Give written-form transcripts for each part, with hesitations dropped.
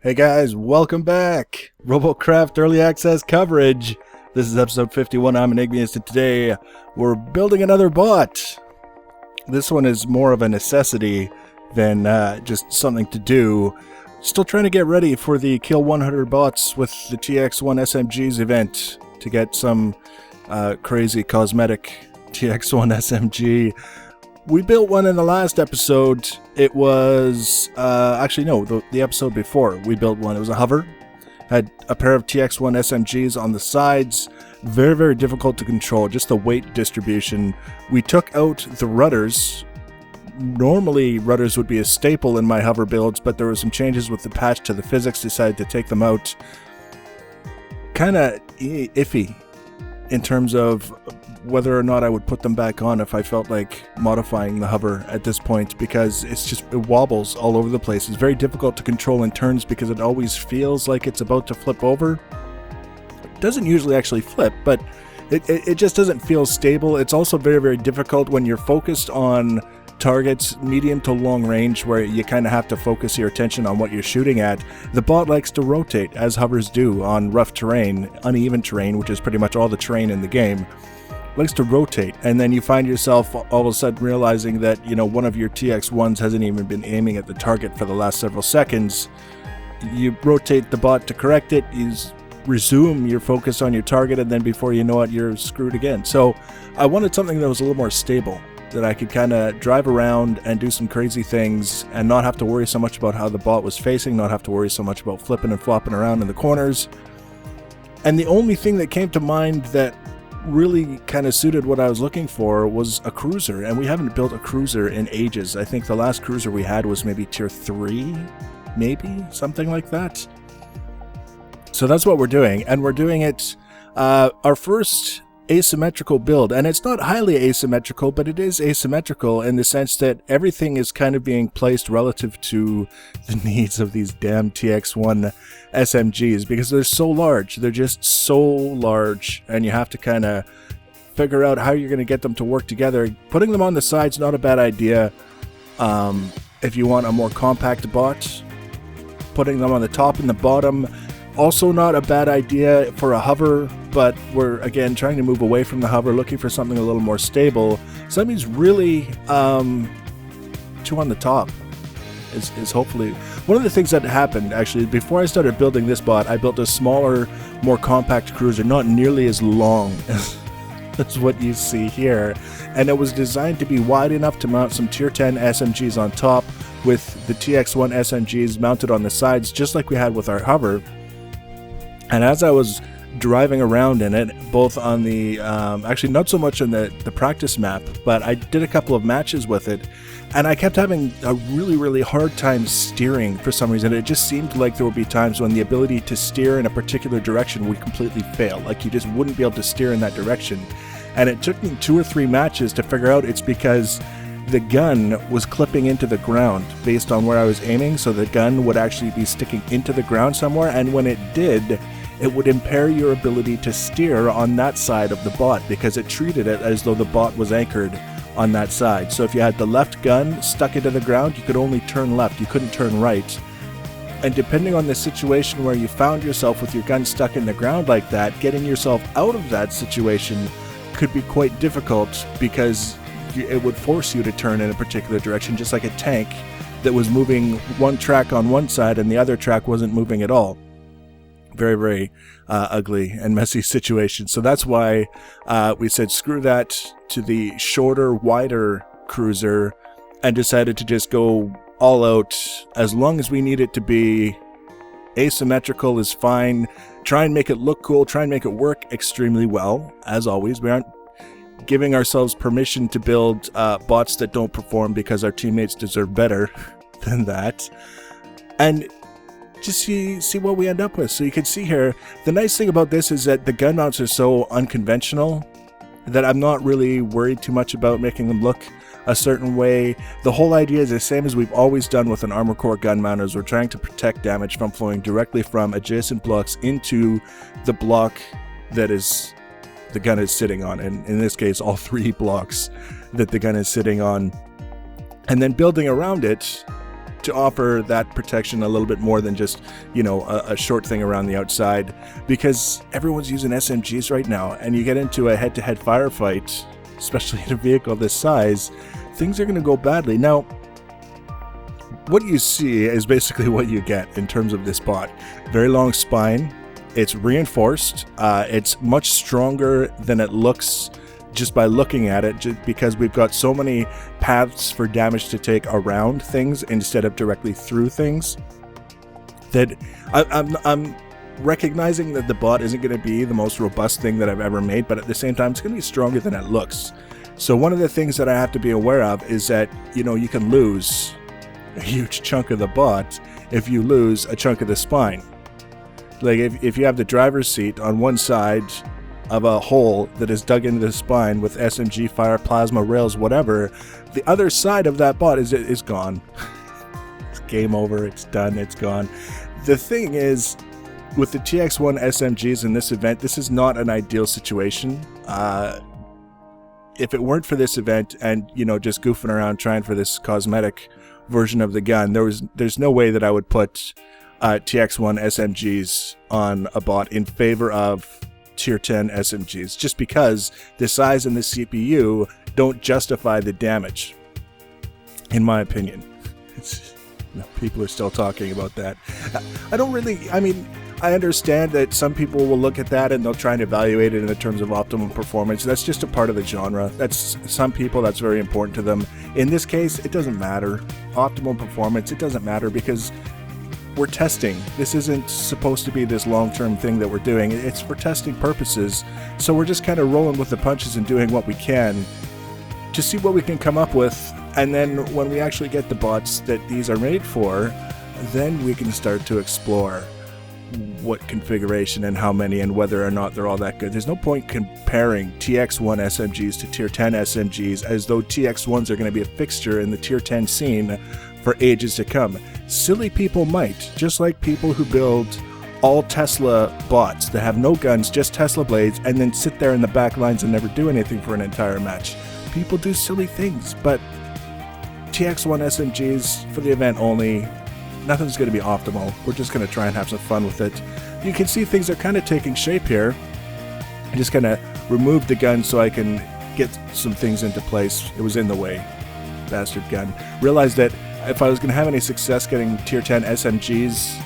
Hey guys, welcome back! Robocraft Early Access coverage. This is episode 51. I'm Enigmius, and today we're building another bot. This one is more of a necessity than just something to do. Still trying to get ready for the Kill 100 bots with the TX-1 SMGs event to get some crazy cosmetic TX-1 SMG. We built one in the last episode. It was, the episode before we built one. It was a hover. Had a pair of TX-1 SMGs on the sides. Very, very difficult to control. Just the weight distribution. We took out the rudders. Normally, rudders would be a staple in my hover builds, but there were some changes with the patch to the physics. Decided to take them out. Kind of iffy in terms of whether or not I would put them back on if I felt like modifying the hover at this point, because it wobbles all over the place. It's very difficult to control in turns because it always feels like it's about to flip over. It doesn't usually actually flip, but it just doesn't feel stable. It's also very, very difficult when you're focused on targets medium to long range, where you kind of have to focus your attention on what you're shooting at. The bot likes to rotate, as hovers do on rough terrain, uneven terrain, which is pretty much all the terrain in the game. Likes to rotate, and then you find yourself all of a sudden realizing that, one of your TX-1s hasn't even been aiming at the target for the last several seconds. You rotate the bot to correct it, you resume your focus on your target, and then before you know it, you're screwed again. So I wanted something that was a little more stable, that I could kind of drive around and do some crazy things and not have to worry so much about how the bot was facing, not have to worry so much about flipping and flopping around in the corners. And the only thing that came to mind that really kind of suited what I was looking for was a cruiser, and we haven't built a cruiser in ages. I think the last cruiser we had was maybe tier 3, maybe something like that. So that's what we're doing, and we're doing it our first asymmetrical build, and it's not highly asymmetrical, but it is asymmetrical in the sense that everything is kind of being placed relative to the needs of these damn TX-1 SMGs, because they're so large. They're just so large, and you have to kind of figure out how you're going to get them to work together. Putting them on the side's not a bad idea if you want a more compact bot. Putting them on the top and the bottom, also not a bad idea for a hover, but we're again trying to move away from the hover, looking for something a little more stable. So that means really two on the top is hopefully one of the things that happened. Actually, before I started building this bot, I built a smaller, more compact cruiser, not nearly as long as what you see here, and it was designed to be wide enough to mount some tier 10 SMGs on top, with the TX-1 SMGs mounted on the sides, just like we had with our hover. And as I was driving around in it, both on the, actually not so much on the practice map, but I did a couple of matches with it, and I kept having a really, really hard time steering for some reason. It just seemed like there would be times when the ability to steer in a particular direction would completely fail. Like you just wouldn't be able to steer in that direction. And it took me 2 or 3 matches to figure out it's because the gun was clipping into the ground based on where I was aiming, so the gun would actually be sticking into the ground somewhere, and when it did, it would impair your ability to steer on that side of the bot, because it treated it as though the bot was anchored on that side. So if you had the left gun stuck into the ground, you could only turn left, you couldn't turn right. And depending on the situation where you found yourself with your gun stuck in the ground like that, getting yourself out of that situation could be quite difficult, because it would force you to turn in a particular direction, just like a tank that was moving one track on one side and the other track wasn't moving at all. Very, very ugly and messy situation. So that's why we said screw that to the shorter, wider cruiser, and decided to just go all out. As long as we need it to be asymmetrical is fine. Try and make it look cool. Try and make it work extremely well. As always, we aren't giving ourselves permission to build bots that don't perform, because our teammates deserve better than that. And just see what we end up with. So you can see here, the nice thing about this is that the gun mounts are so unconventional that I'm not really worried too much about making them look a certain way. The whole idea is the same as we've always done with an armor core gun mount, is we're trying to protect damage from flowing directly from adjacent blocks into the block that is the gun is sitting on, and in this case all 3 blocks that the gun is sitting on, and then building around it to offer that protection a little bit more than just, you know, a short thing around the outside, because everyone's using SMGs right now, and you get into a head-to-head firefight, especially in a vehicle this size, things are going to go badly. Now, what you see is basically what you get in terms of this bot. Very long spine. It's reinforced. It's much stronger than it looks just by looking at it, just because we've got so many paths for damage to take around things instead of directly through things, that I'm recognizing that the bot isn't going to be the most robust thing that I've ever made, but at the same time, it's going to be stronger than it looks. So one of the things that I have to be aware of is that, you know, you can lose a huge chunk of the bot if you lose a chunk of the spine. Like if you have the driver's seat on one side of a hole that is dug into the spine with SMG fire, plasma rails, whatever, the other side of that bot is gone. It's game over, it's done, it's gone. The thing is, with the TX-1 SMGs in this event, this is not an ideal situation. If it weren't for this event and, you know, just goofing around trying for this cosmetic version of the gun, there's no way that I would put TX-1 SMGs on a bot in favor of Tier 10 SMGs, just because the size and the CPU don't justify the damage, in my opinion. People are still talking about that. I understand that some people will look at that and they'll try and evaluate it in the terms of optimum performance. That's just a part of the genre. That's some people, that's very important to them. In this case, it doesn't matter. Optimum performance, it doesn't matter, because we're testing. This isn't supposed to be this long-term thing that we're doing. It's for testing purposes. So we're just kind of rolling with the punches and doing what we can to see what we can come up with. And then when we actually get the bots that these are made for, then we can start to explore what configuration and how many and whether or not they're all that good. There's no point comparing TX-1 SMGs to Tier 10 SMGs as though TX-1s are going to be a fixture in the Tier 10 scene for ages to come. Silly people might, just like people who build all Tesla bots that have no guns, just Tesla blades, and then sit there in the back lines and never do anything for an entire match. People do silly things, but TX-1 SMGs for the event only, nothing's going to be optimal. We're just going to try and have some fun with it. You can see things are kind of taking shape here. I just kind of removed the gun so I can get some things into place. It was in the way. Bastard gun. Realized that if I was going to have any success getting Tier 10 SMGs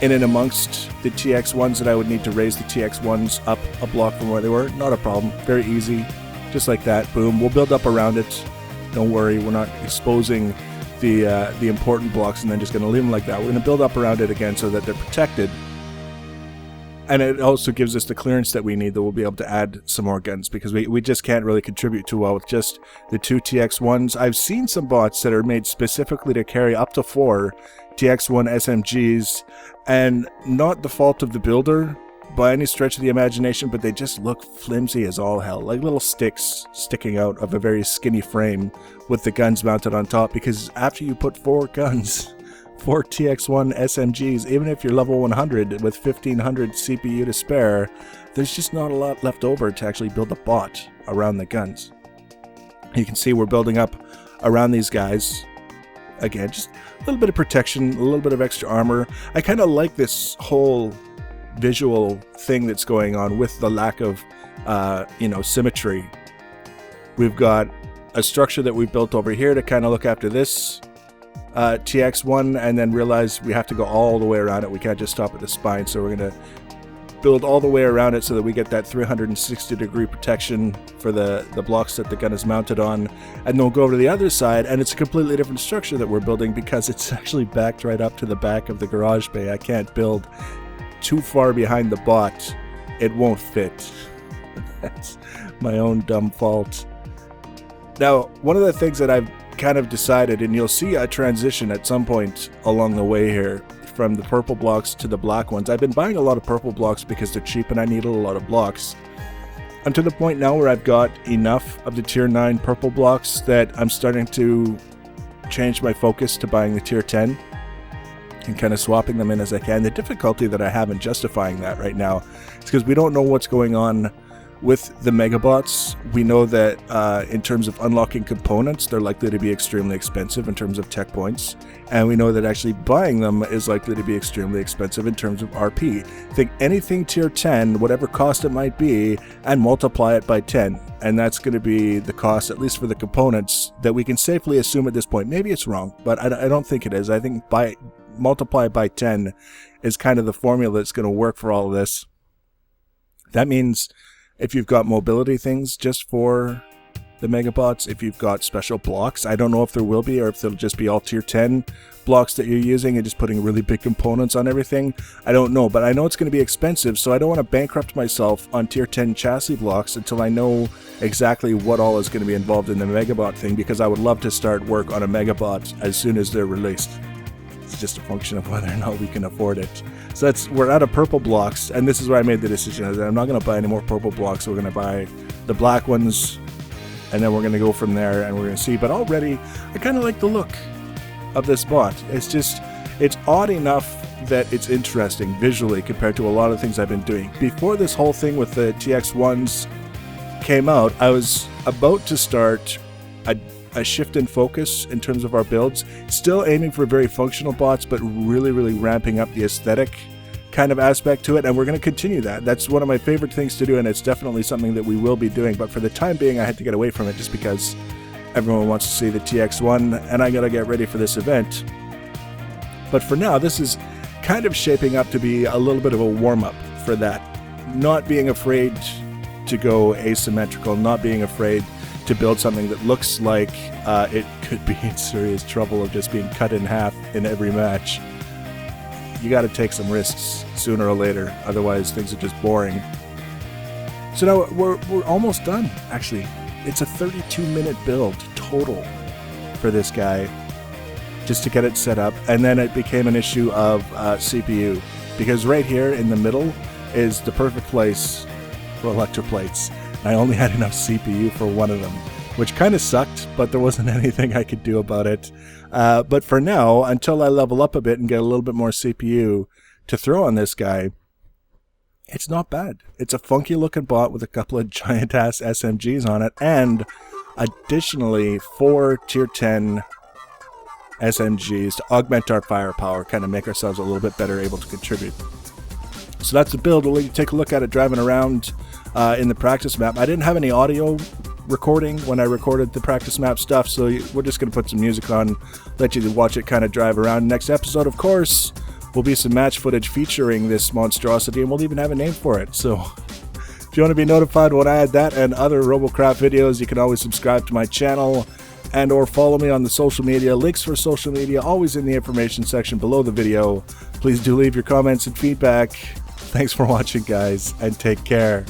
in and amongst the TX-1s, that I would need to raise the TX-1s up a block from where they were. Not a problem. Very easy. Just like that. Boom. We'll build up around it. Don't worry. We're not exposing the important blocks and then just going to leave them like that. We're going to build up around it again so that they're protected. And it also gives us the clearance that we need, that we'll be able to add some more guns, because we just can't really contribute too well with just the 2 TX-1s. I've seen some bots that are made specifically to carry up to 4 TX-1 SMGs, and not the fault of the builder by any stretch of the imagination, but they just look flimsy as all hell, like little sticks sticking out of a very skinny frame with the guns mounted on top, because after you put 4 guns, 4 TX-1 SMGs, even if you're level 100 with 1500 CPU to spare, there's just not a lot left over to actually build a bot around the guns. You can see we're building up around these guys. Again, just a little bit of protection, a little bit of extra armor. I kind of like this whole visual thing that's going on with the lack of, symmetry. We've got a structure that we built over here to kind of look after this TX-1, and then realize we have to go all the way around it. We can't just stop at the spine, so we're going to build all the way around it so that we get that 360 degree protection for the blocks that the gun is mounted on. And then we'll go over to the other side, and it's a completely different structure that we're building, because it's actually backed right up to the back of the garage bay. I can't build too far behind the bot. It won't fit. That's my own dumb fault. Now, one of the things that I've kind of decided, and you'll see a transition at some point along the way here, from the purple blocks to the black ones. I've been buying a lot of purple blocks because they're cheap and I needed a lot of blocks. I'm to the point now where I've got enough of the tier 9 purple blocks that I'm starting to change my focus to buying the tier 10 and kind of swapping them in as I can. The difficulty that I have in justifying that right now is because we don't know what's going on With the megabots, we know that in terms of unlocking components, they're likely to be extremely expensive in terms of tech points. And we know that actually buying them is likely to be extremely expensive in terms of RP. Think anything tier 10, whatever cost it might be, and multiply it by 10. And that's going to be the cost, at least for the components, that we can safely assume at this point. Maybe it's wrong, but I don't think it is. I think multiply by 10 is kind of the formula that's going to work for all of this. That means if you've got mobility things just for the megabots, if you've got special blocks, I don't know if there will be, or if they'll just be all tier 10 blocks that you're using and just putting really big components on everything. I don't know, but I know it's going to be expensive, so I don't want to bankrupt myself on tier 10 chassis blocks until I know exactly what all is going to be involved in the megabot thing, because I would love to start work on a megabot as soon as they're released. It's just a function of whether or not we can afford it. So we're out of purple blocks, and this is where I made the decision. I'm not going to buy any more purple blocks. We're going to buy the black ones, and then we're going to go from there, and we're going to see. But already, I kind of like the look of this bot. It's odd enough that it's interesting visually compared to a lot of things I've been doing. Before this whole thing with the TX-1s came out, I was about to start a shift in focus in terms of our builds, still aiming for very functional bots, but really ramping up the aesthetic kind of aspect to it, and we're going to continue that. That's one of my favorite things to do, and it's definitely something that we will be doing, but for the time being I had to get away from it just because everyone wants to see the TX-1 and I gotta get ready for this event. But for now, this is kind of shaping up to be a little bit of a warm-up for that. Not being afraid to go asymmetrical, not being afraid to build something that looks like it could be in serious trouble of just being cut in half in every match. You got to take some risks sooner or later, otherwise things are just boring. So now we're almost done, actually. It's a 32-minute build total for this guy, just to get it set up, and then it became an issue of CPU, because right here in the middle is the perfect place for electroplates. I only had enough CPU for one of them, which kind of sucked, but there wasn't anything I could do about it. But for now, until I level up a bit and get a little bit more CPU to throw on this guy, it's not bad. It's a funky looking bot with a couple of giant ass SMGs on it, and additionally 4 tier 10 SMGs to augment our firepower, kind of make ourselves a little bit better able to contribute. So that's the build. We'll take a look at it driving around in the practice map. I didn't have any audio recording when I recorded the practice map stuff, so we're just going to put some music on, let you watch it kind of drive around. Next episode, of course, will be some match footage featuring this monstrosity, and we'll even have a name for it. So if you want to be notified when I add that and other Robocraft videos, you can always subscribe to my channel and or follow me on the social media. Links for social media always in the information section below the video. Please do leave your comments and feedback. Thanks for watching, guys, and take care.